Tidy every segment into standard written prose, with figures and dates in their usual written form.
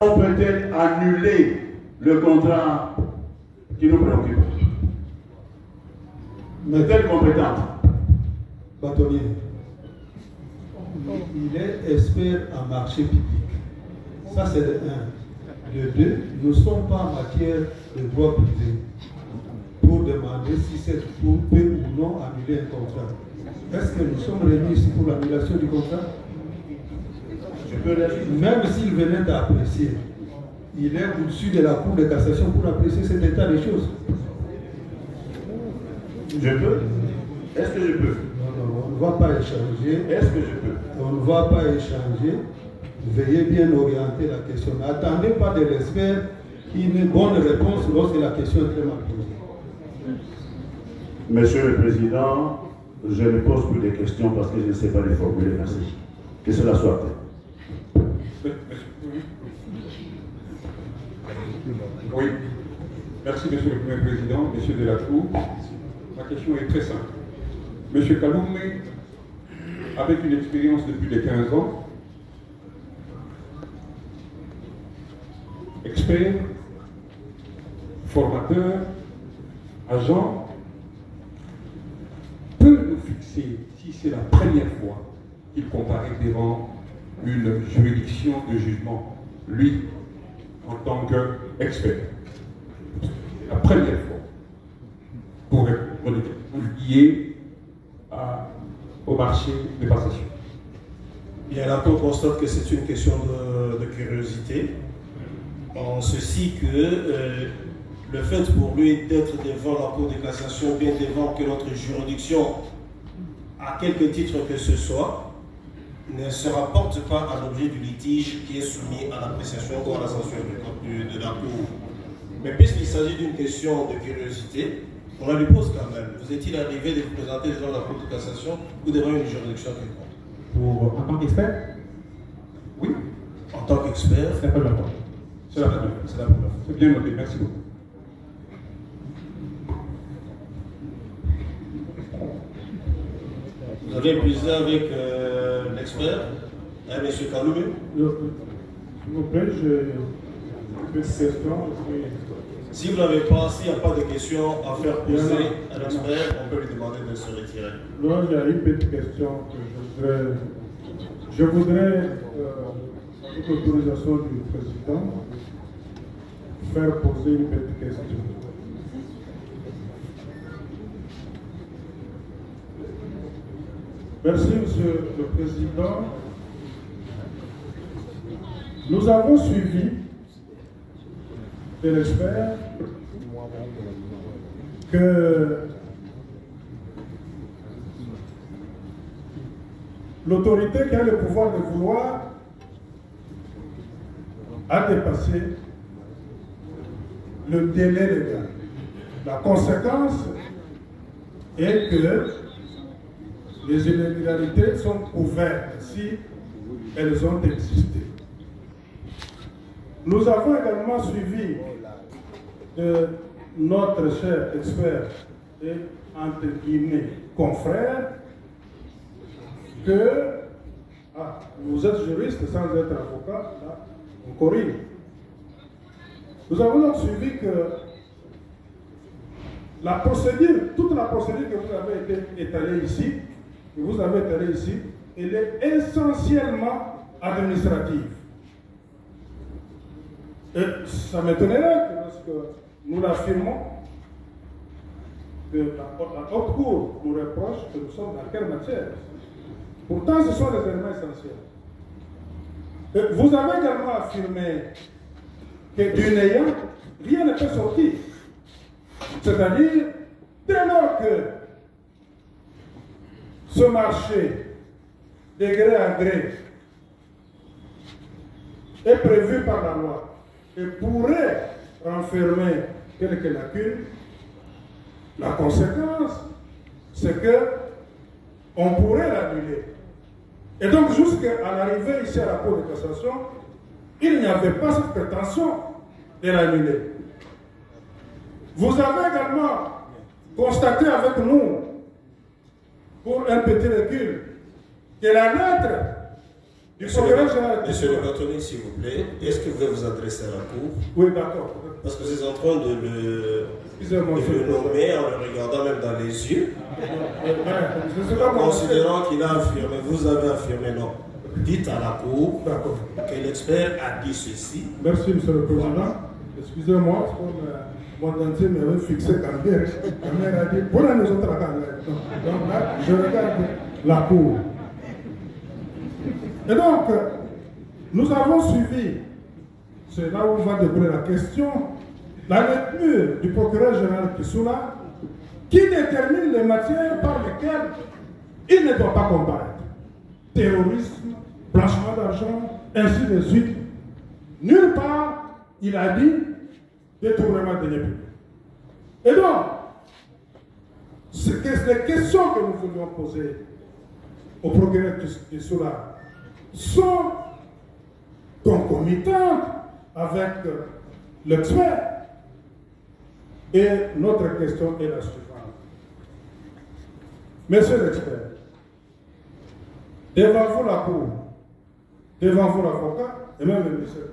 peut-elle annuler le contrat qui nous préoccupe? Est-elle compétente? Bâtonnier, il est expert en marché public. Ça, c'est le 1. Le 2, nous ne sommes pas en matière de droit privé pour demander si cette cour peut ou non annuler un contrat. Est-ce que nous sommes réunis ici pour l'annulation du contrat? Je peux réagir. Même s'il venait d'apprécier, il est au-dessus de la Cour de cassation pour apprécier cet état des choses. Je peux? Est-ce que je peux? Non, on ne va pas échanger. Est-ce que je peux? On ne va pas échanger. Veuillez bien orienter la question. N'attendez pas de l'expert qui ait une bonne réponse lorsque la question est très mal posée. Monsieur le Président, je ne pose plus de questions parce que je ne sais pas les formuler. Merci. Que cela soit fait. Oui. Merci, Monsieur le Premier Président, Monsieur de la Cour. Ma question est très simple. Monsieur Kaloumé, avec une expérience de plus de 15 ans, expert, formateur, agent, peut nous fixer, si c'est la première fois qu'il comparaît devant une juridiction de jugement, lui, en tant qu'expert. La première fois, pour répondre aux questions liées au marché de passation. Bien, la Cour constate que c'est une question de curiosité, en ceci que le fait pour lui d'être devant la Cour de cassation, bien devant que notre juridiction, à quelque titre que ce soit, ne se rapporte pas à l'objet du litige qui est soumis à l'appréciation ou à la censure de la Cour. Mais puisqu'il s'agit d'une question de curiosité, on la lui pose quand même. Vous est-il arrivé de vous présenter devant la Cour de cassation ou devant une juridiction quelconque? En tant qu'expert? Oui. En tant qu'expert? C'est la première fois. C'est la première fois. C'est la première fois. C'est bien noté, merci beaucoup. Vous avez épuisé avec l'expert, M. Kaloumé? S'il vous plaît, j'ai une petite question. Si vous n'avez pas, s'il n'y a pas de questions à faire poser à l'expert, on peut lui demander de se retirer. Là, il y a une petite question que je voudrais, avec l'autorisation du président, faire poser une petite question. Merci, Monsieur le Président. Nous avons suivi de l'expert que l'autorité qui a le pouvoir de vouloir a dépassé le délai légal. La conséquence est que les illégalités sont couvertes si elles ont existé. Nous avons également suivi de notre cher expert et entre guillemets confrère que vous êtes juriste sans être avocat, là, on corrige. Nous avons donc suivi que la procédure, toute la procédure que vous avez été étalée ici, elle est essentiellement administrative. Et ça m'étonnerait que lorsque nous l'affirmons, que la haute cour nous reproche que nous sommes dans quelle matière. Pourtant, ce sont les éléments essentiels. Et vous avez également affirmé que du néant, rien ne peut sortir. C'est-à-dire, dès lors que ce marché, de gré à gré, est prévu par la loi et pourrait renfermer quelques lacunes, la conséquence, c'est que on pourrait l'annuler. Et donc, jusqu'à l'arrivée ici à la Cour de cassation, il n'y avait pas cette prétention de l'annuler. Vous avez également constaté avec nous, pour un petit recul, que la lettre Du procureur général. Monsieur le bâtonnier, s'il vous plaît, est-ce que vous pouvez vous adresser à la Cour? Oui, d'accord. Parce que vous êtes en train de le nommer en le regardant même dans les yeux. Considérant qu'il a affirmé, vous avez affirmé non. Dites à la Cour que l'expert a dit ceci. Merci, Monsieur le Président. Voilà. Excusez-moi, mon dentier m'avait fixé comme bien. La mère a dit, pour nous autres, donc là, je regarde la Cour. Et donc, nous avons suivi, c'est là où va dérouler la question, la lecture du procureur général Kissoula, qui détermine les matières par lesquelles il ne doit pas comparaître. Terrorisme, blanchiment d'argent, ainsi de suite. Nulle part, il a dit détournement de deniers publics. Et donc, les questions que nous voulions poser au procureur Kissoula sont concomitantes avec l'expert. Et notre question est la suivante. Monsieur l'expert, devant vous la Cour, devant vous l'avocat et même le ministère,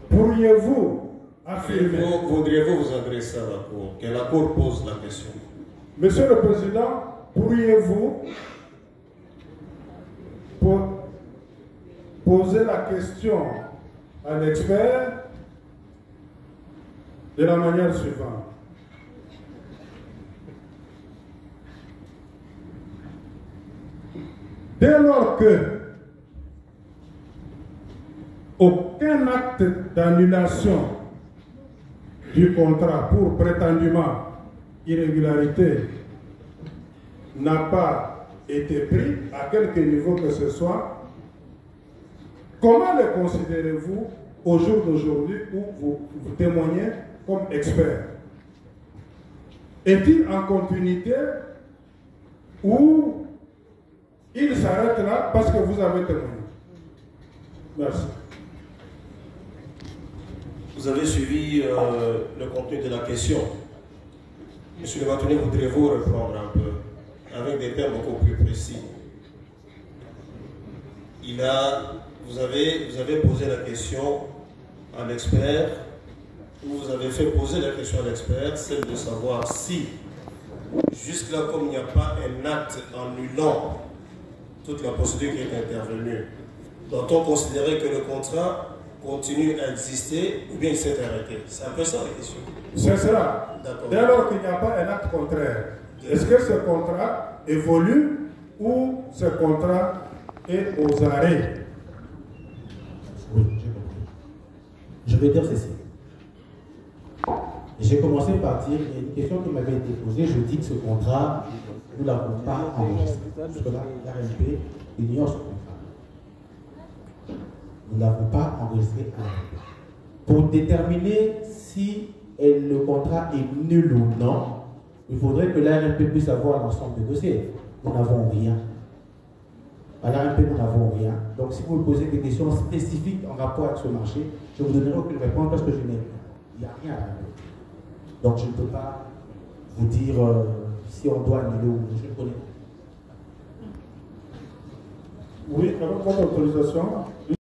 pourriez-vous affirmer... Voudriez-vous vous adresser à la Cour, que la Cour pose la question? Monsieur le Président, pourriez-vous poser la question à l'expert de la manière suivante. Dès lors que aucun acte d'annulation du contrat pour prétendument irrégularité n'a pas été pris, à quelque niveau que ce soit, comment le considérez-vous au jour d'aujourd'hui où vous témoignez comme expert? Est-il en continuité ou il s'arrête là parce que vous avez témoigné? Merci. Vous avez suivi le contenu de la question. Monsieur le bâtonnier, voudriez-vous répondre un peu avec des termes beaucoup plus précis? Vous avez posé la question à l'expert, ou vous avez fait poser la question à l'expert, celle de savoir si, jusque-là, comme il n'y a pas un acte annulant toute la procédure qui est intervenue, doit-on considérer que le contrat continue à exister ou bien il s'est arrêté? C'est un peu ça la question. C'est cela. Dès lors qu'il n'y a pas un acte contraire, est-ce que ce contrat évolue ou ce contrat est aux arrêts? Oui, j'ai compris. Je vais dire ceci. J'ai commencé par dire, il y a une question qui m'avait été posée, je dis que ce contrat, nous ne l'avons pas enregistré. Parce que là, l'ARMP ignore ce contrat. Nous ne l'avons pas enregistré à l'ARMP. Pour déterminer si le contrat est nul ou non, il faudrait que l'ARMP puisse avoir l'ensemble des dossiers. Nous n'avons rien. À l'ARMP, nous n'avons rien. Donc, si vous me posez des questions spécifiques en rapport avec ce marché, je ne vous donnerai aucune réponse parce que je n'ai rien. Il n'y a rien à l'ARMP. Donc, je ne peux pas vous dire si on doit annuler ou non. Je le connais. Oui, avec votre autorisation.